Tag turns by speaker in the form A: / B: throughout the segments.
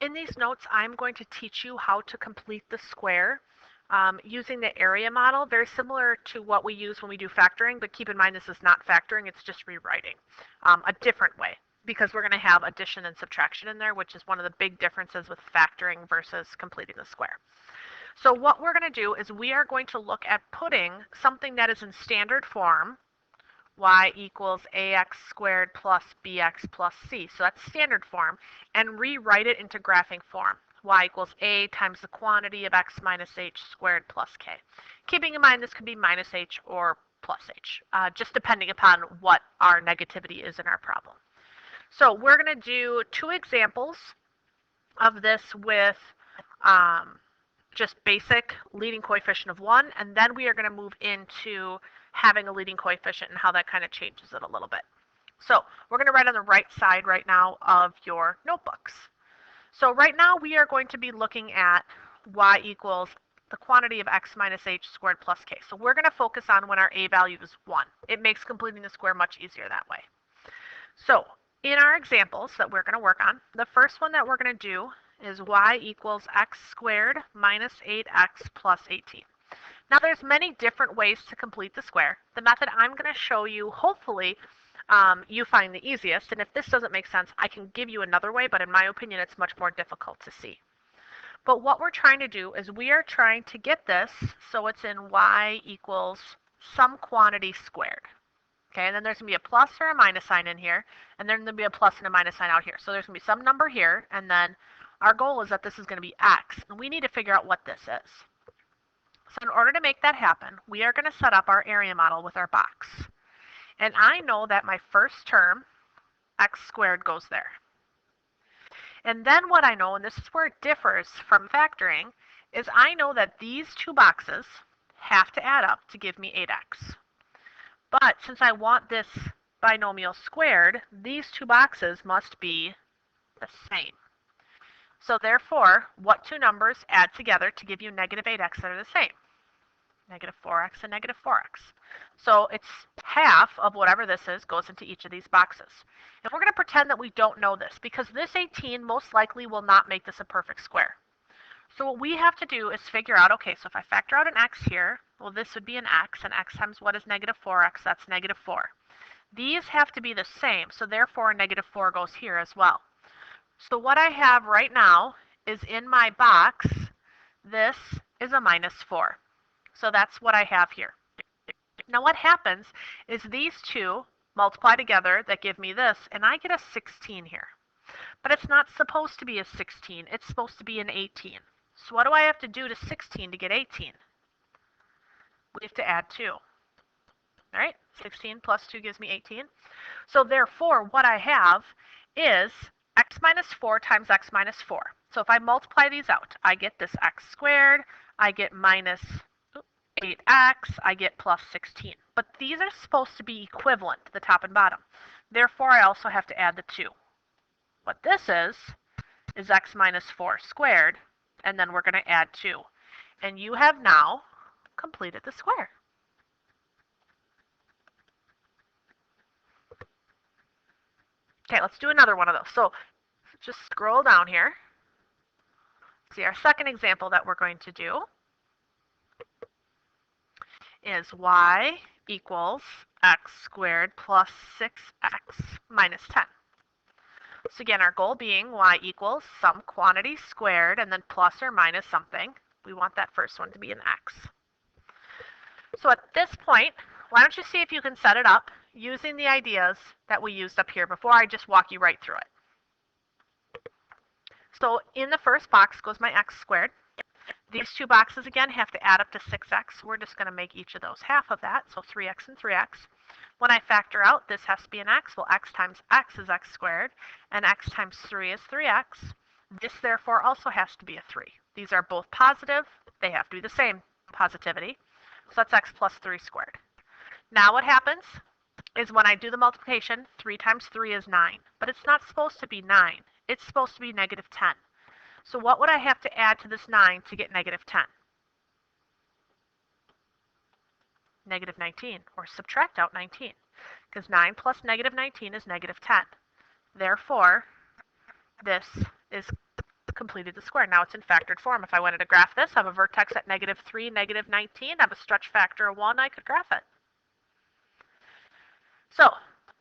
A: In these notes, I'm going to teach you how to complete the square using the area model, very similar to what we use when we do factoring, but keep in mind this is not factoring, it's just rewriting a different way, because we're going to have addition and subtraction in there, which is one of the big differences with factoring versus completing the square. So what we're going to do is we are going to look at putting something that is in standard form, y equals ax squared plus bx plus c. So that's standard form, and rewrite it into graphing form. Y equals a times the quantity of x minus h squared plus k. Keeping in mind this could be minus h or plus h, just depending upon what our negativity is in our problem. So we're going to do two examples of this with just basic leading coefficient of 1, and then we are going to move into having a leading coefficient and how that kind of changes it a little bit. So we're going to write on the right side right now of your notebooks. So right now we are going to be looking at y equals the quantity of x minus h squared plus k. So we're going to focus on when our a value is 1. It makes completing the square much easier that way. So in our examples that we're going to work on, the first one that we're going to do is y equals x squared minus 8x plus 18. Now there's many different ways to complete the square. The method I'm going to show you, hopefully, you find the easiest, and if this doesn't make sense, I can give you another way, but in my opinion, it's much more difficult to see. But what we're trying to do is we are trying to get this so it's in y equals some quantity squared. Okay, and then there's going to be a plus or a minus sign in here, and then there's going to be a plus and a minus sign out here. So there's going to be some number here, and then our goal is that this is going to be x, and we need to figure out what this is. So in order to make that happen, we are going to set up our area model with our box. And I know that my first term, x squared, goes there. And then what I know, and this is where it differs from factoring, is I know that these two boxes have to add up to give me 8x. But since I want this binomial squared, these two boxes must be the same. So therefore, what two numbers add together to give you negative 8x that are the same? Negative 4x and negative 4x. So it's half of whatever this is goes into each of these boxes. And we're going to pretend that we don't know this, because this 18 most likely will not make this a perfect square. So what we have to do is figure out, okay, so if I factor out an x here, well, this would be an x, and x times what is negative 4x? That's negative 4. These have to be the same, so therefore negative 4 goes here as well. So what I have right now is in my box, this is a minus 4. So that's what I have here. Now what happens is these two multiply together that give me this, and I get a 16 here. But it's not supposed to be a 16, it's supposed to be an 18. So what do I have to do to 16 to get 18? We have to add 2. All right, 16 plus 2 gives me 18. So therefore, what I have is x minus 4 times x minus 4. So if I multiply these out, I get this x squared, I get minus 8x, I get plus 16. But these are supposed to be equivalent to the top and bottom. Therefore, I also have to add the 2. What this is x minus 4 squared, and then we're going to add 2. And you have now completed the square. Okay, let's do another one of those. So just scroll down here. See, our second example that we're going to do is y equals x squared plus 6x minus 10. So again, our goal being y equals some quantity squared and then plus or minus something. We want that first one to be an x. So at this point, why don't you see if you can set it up using the ideas that we used up here before I just walk you right through it. So in the first box goes my x squared. These two boxes, again, have to add up to 6x. We're just going to make each of those half of that, so 3x and 3x. When I factor out, this has to be an x. Well, x times x is x squared, and x times 3 is 3x. This, therefore, also has to be a 3. These are both positive. They have to be the same positivity. So that's x plus 3 squared. Now what happens is when I do the multiplication, 3 times 3 is 9. But it's not supposed to be 9. It's supposed to be negative 10. So what would I have to add to this 9 to get negative 10? Negative 19, or subtract out 19, because 9 plus negative 19 is negative 10. Therefore, this is completed the square. Now it's in factored form. If I wanted to graph this, I have a vertex at -3, -19, I have a stretch factor of 1, I could graph it. So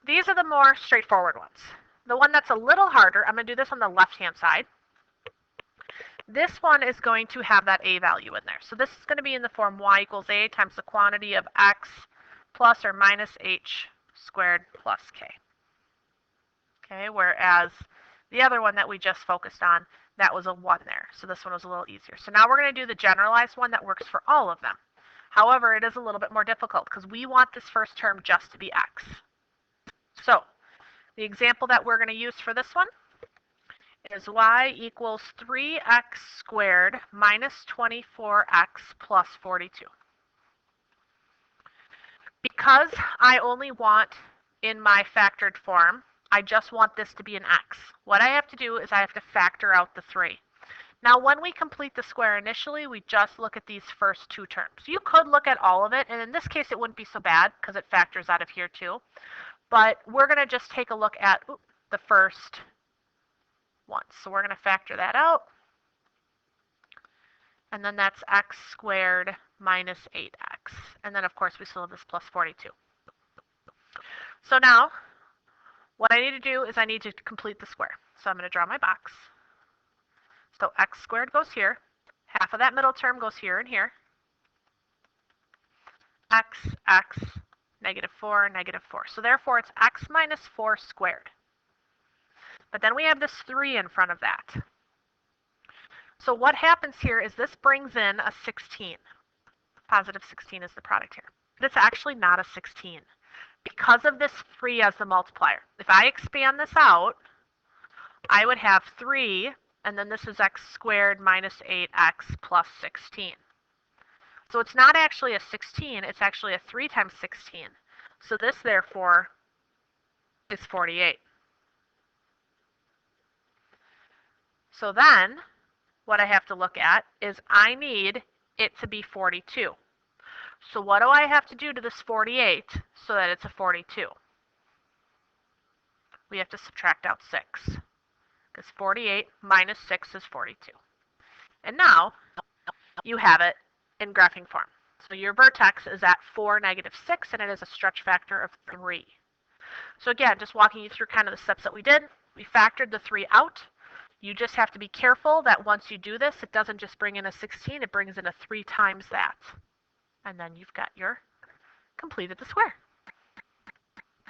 A: these are the more straightforward ones. The one that's a little harder, I'm going to do this on the left-hand side. This one is going to have that a value in there. So this is going to be in the form y equals a times the quantity of x plus or minus h squared plus k. Okay, whereas the other one that we just focused on, that was a 1 there. So this one was a little easier. So now we're going to do the generalized one that works for all of them. However, it is a little bit more difficult because we want this first term just to be x. So the example that we're going to use for this one is y equals 3x squared minus 24x plus 42. Because I only want in my factored form, I just want this to be an x. What I have to do is I have to factor out the 3. Now when we complete the square initially, we just look at these first two terms. You could look at all of it, and in this case it wouldn't be so bad because it factors out of here too. But we're going to just take a look at the first one. So we're going to factor that out. And then that's x squared minus 8x. And then, of course, we still have this plus 42. So now, what I need to do is I need to complete the square. So I'm going to draw my box. So x squared goes here. Half of that middle term goes here and here. X, -4, -4. So therefore, it's x minus 4 squared. But then we have this 3 in front of that. So what happens here is this brings in a 16. Positive 16 is the product here. But it's actually not a 16 because of this 3 as the multiplier. If I expand this out, I would have 3, and then this is x squared minus 8x plus 16. So it's not actually a 16, it's actually a 3 times 16. So this, therefore, is 48. So then, what I have to look at is I need it to be 42. So what do I have to do to this 48 so that it's a 42? We have to subtract out 6, because 48 minus 6 is 42. And now, you have it in graphing form. So your vertex is at 4, -6, and it is a stretch factor of 3. So again, just walking you through kind of the steps that we did. We factored the 3 out. You just have to be careful that once you do this, it doesn't just bring in a 16, it brings in a 3 times that. And then you've got your completed the square.